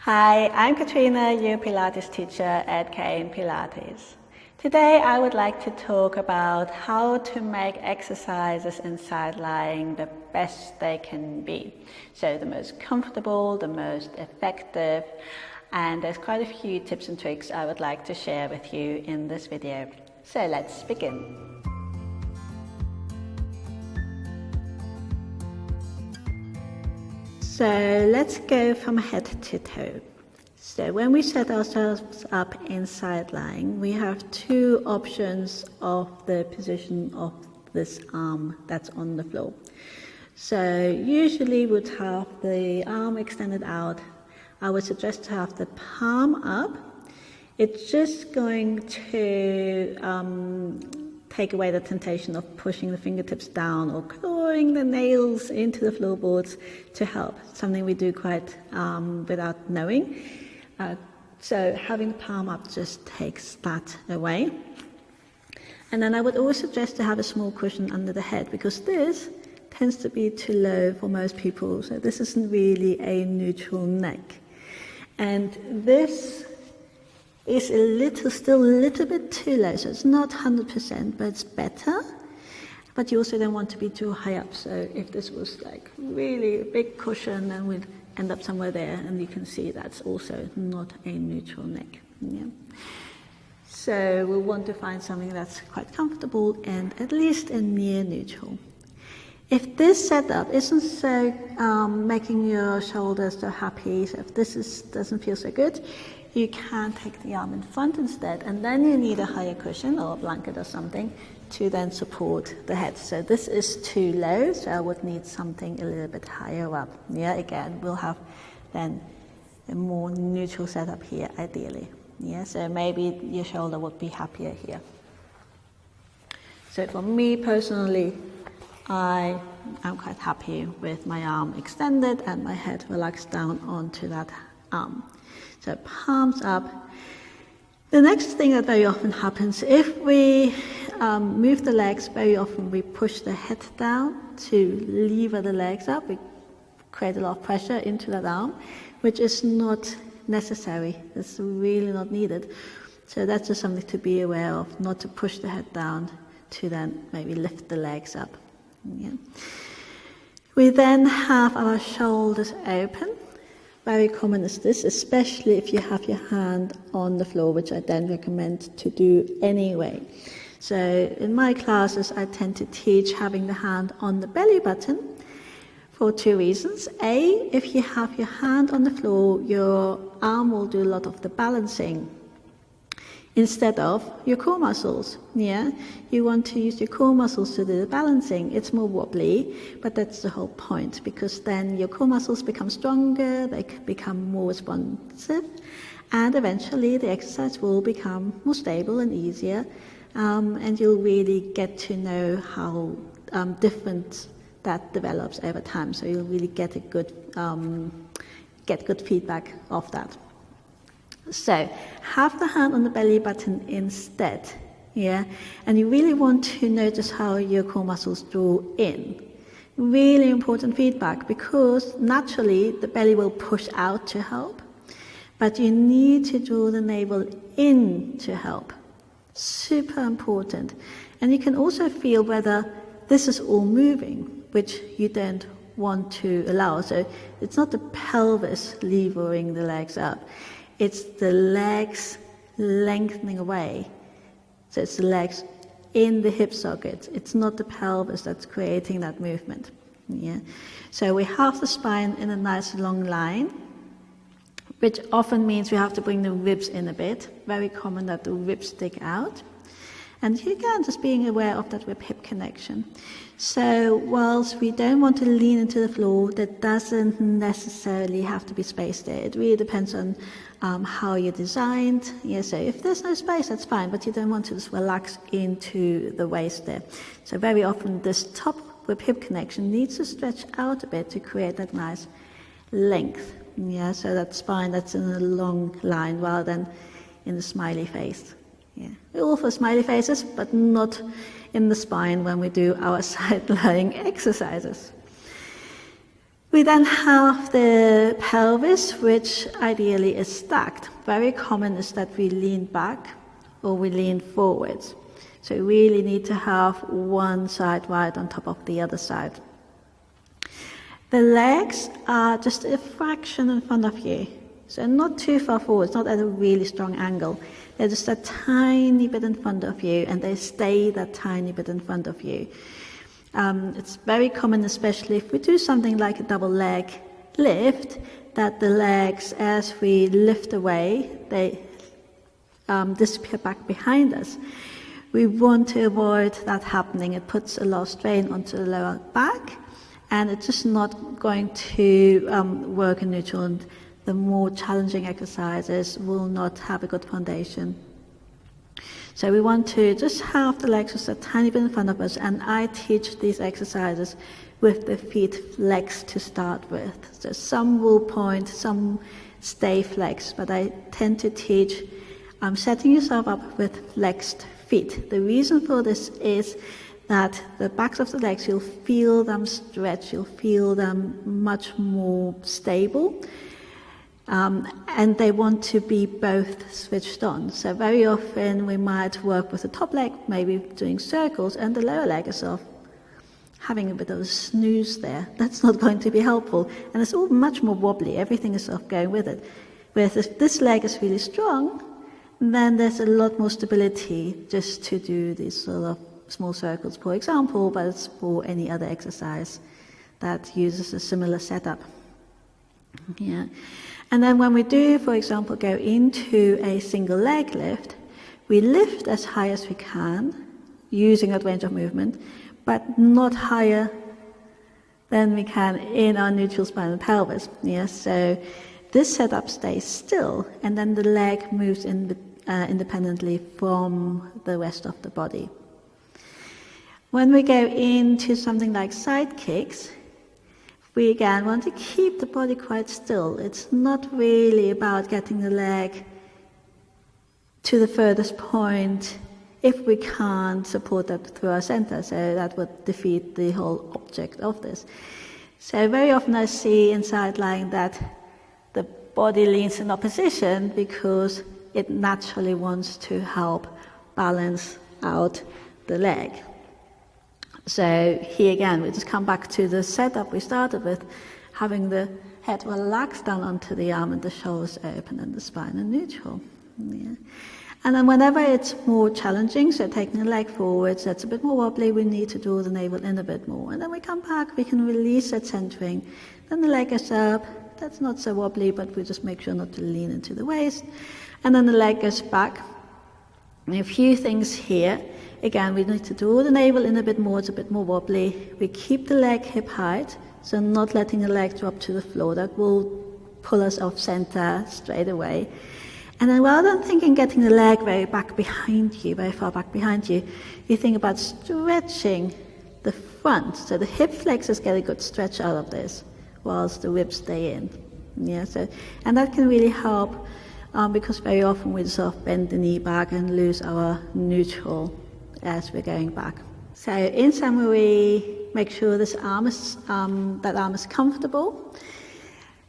Hi, I'm Katrina, your Pilates teacher at KN Pilates. Today I would like to talk about how to make exercises in side lying the best they can be. So the most comfortable, the most effective, and there's quite a few tips and tricks I would like to share with you in this video. So let's begin. So let's go from head to toe. So when we set ourselves up in side lying, we have two options of the position of this arm that's on the floor. So usually we'd have the arm extended out. I would suggest to have the palm up. It's just going to take away the temptation of pushing the fingertips down or clawing the nails into the floorboards to help, something we do quite without knowing. So having the palm up just takes that away. And then I would always suggest to have a small cushion under the head, because this tends to be too low for most people. So this isn't really a neutral neck. And this is still a little bit too low, so it's not 100%, but it's better. But you also don't want to be too high up. So if this was like really a big cushion, then we'd end up somewhere there, and you can see that's also not a neutral neck. Yeah. So we want to find something that's quite comfortable and at least a near neutral. If this setup isn't so making your shoulders so happy, so if this doesn't feel so good, you can take the arm in front instead, and then you need a higher cushion or a blanket or something to then support the head. So this is too low, so I would need something a little bit higher up. Yeah, again, we'll have then a more neutral setup here, ideally. Yeah, so maybe your shoulder would be happier here. So for me personally, I am quite happy with my arm extended and my head relaxed down onto that arm. So palms up. The next thing that very often happens, if we move the legs, very often we push the head down to lever the legs up. We create a lot of pressure into that arm, which is not necessary. It's really not needed. So that's just something to be aware of, not to push the head down to then maybe lift the legs up. Yeah. We then have our shoulders open. Very common is this, especially if you have your hand on the floor, which I then recommend to do anyway. So in my classes, I tend to teach having the hand on the belly button for two reasons. A, if you have your hand on the floor, your arm will do a lot of the balancing instead of your core muscles. Yeah, you want to use your core muscles to do the balancing. It's more wobbly, but that's the whole point, because then your core muscles become stronger, they become more responsive, and eventually the exercise will become more stable and easier, and you'll really get to know how different that develops over time. So you'll really get a good feedback of that. So have the hand on the belly button instead, yeah, and you really want to notice how your core muscles draw in. Really important feedback, because naturally the belly will push out to help, but you need to draw the navel in to help. Super important. And you can also feel whether this is all moving, which you don't want to allow. So it's not the pelvis levering the legs up. It's the legs lengthening away. So it's the legs in the hip socket. It's not the pelvis that's creating that movement. Yeah. So we have the spine in a nice long line, which often means we have to bring the ribs in a bit. Very common that the ribs stick out. And again, just being aware of that rib-hip connection. So whilst we don't want to lean into the floor, that doesn't necessarily have to be space there. It really depends on how you're designed. Yeah, so if there's no space, that's fine, but you don't want to just relax into the waist there. So very often this top rib-hip connection needs to stretch out a bit to create that nice length. Yeah, so that spine that's in a long line rather than in the smiley face. Yeah, we all for smiley faces, but not in the spine when we do our side lying exercises. We then have the pelvis, which ideally is stacked. Very common is that we lean back or we lean forwards. So you really need to have one side right on top of the other side. The legs are just a fraction in front of you. So not too far forward, not at a really strong angle. They're just a tiny bit in front of you, and they stay that tiny bit in front of you. It's very common, especially if we do something like a double leg lift, that the legs, as we lift away, they disappear back behind us. We want to avoid that happening. It puts a lot of strain onto the lower back, and it's just not going to work in neutral, and the more challenging exercises will not have a good foundation. So we want to just have the legs just a tiny bit in front of us, and I teach these exercises with the feet flexed to start with. So some will point, some stay flexed, but I tend to teach setting yourself up with flexed feet. The reason for this is that the backs of the legs, you'll feel them stretch, you'll feel them much more stable. And they want to be both switched on. So very often we might work with the top leg, maybe doing circles, and the lower leg is sort of having a bit of a snooze there. That's not going to be helpful. And it's all much more wobbly. Everything is sort of going with it. Whereas if this leg is really strong, then there's a lot more stability just to do these sort of small circles, for example, but it's for any other exercise that uses a similar setup. Yeah. And then when we do, for example, go into a single leg lift, we lift as high as we can, using that range of movement, but not higher than we can in our neutral spine and pelvis. Yeah? So this setup stays still, and then the leg moves independently from the rest of the body. When we go into something like side kicks, we again want to keep the body quite still. It's not really about getting the leg to the furthest point if we can't support that through our center, so that would defeat the whole object of this. So very often I see in side lying that the body leans in opposition because it naturally wants to help balance out the leg. So here again, we just come back to the setup we started with, having the head relaxed down onto the arm and the shoulders open and the spine in neutral. Yeah. And then whenever it's more challenging, so taking the leg forwards, that's a bit more wobbly, we need to draw the navel in a bit more. And then we come back, we can release that centering. Then the leg goes up, that's not so wobbly, but we just make sure not to lean into the waist. And then the leg goes back. And a few things here. Again, we need to draw the navel in a bit more, it's a bit more wobbly. We keep the leg hip height, so not letting the leg drop to the floor. That will pull us off center straight away. And then rather than thinking getting the leg very back behind you, very far back behind you, you think about stretching the front. So the hip flexors get a good stretch out of this, whilst the ribs stay in. Yeah, so, and that can really help because very often we sort of bend the knee back and lose our neutral as we're going back. So in summary, make sure this arm is, that arm is comfortable.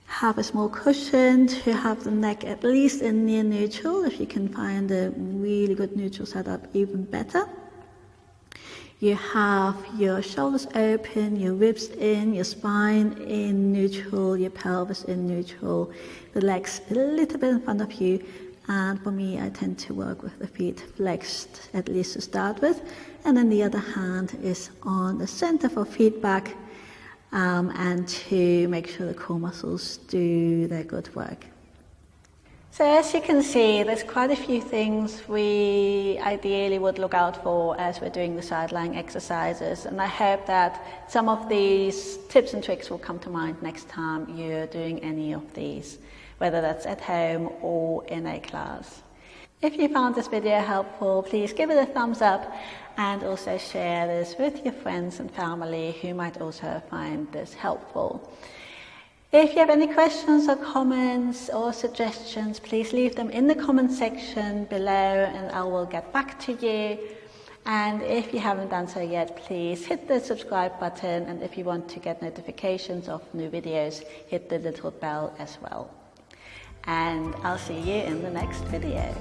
Have a small cushion to have the neck at least in near neutral. If you can find a really good neutral setup, even better. You have your shoulders open, your ribs in, your spine in neutral, your pelvis in neutral, the legs a little bit in front of you. And for me, I tend to work with the feet flexed, at least to start with. And then the other hand is on the center for feedback, and to make sure the core muscles do their good work. So as you can see, there's quite a few things we ideally would look out for as we're doing the side lying exercises. And I hope that some of these tips and tricks will come to mind next time you're doing any of these, whether that's at home or in a class. If you found this video helpful, please give it a thumbs up and also share this with your friends and family who might also find this helpful. If you have any questions or comments or suggestions, please leave them in the comment section below and I will get back to you. And if you haven't done so yet, please hit the subscribe button, and if you want to get notifications of new videos, hit the little bell as well. And I'll see you in the next video.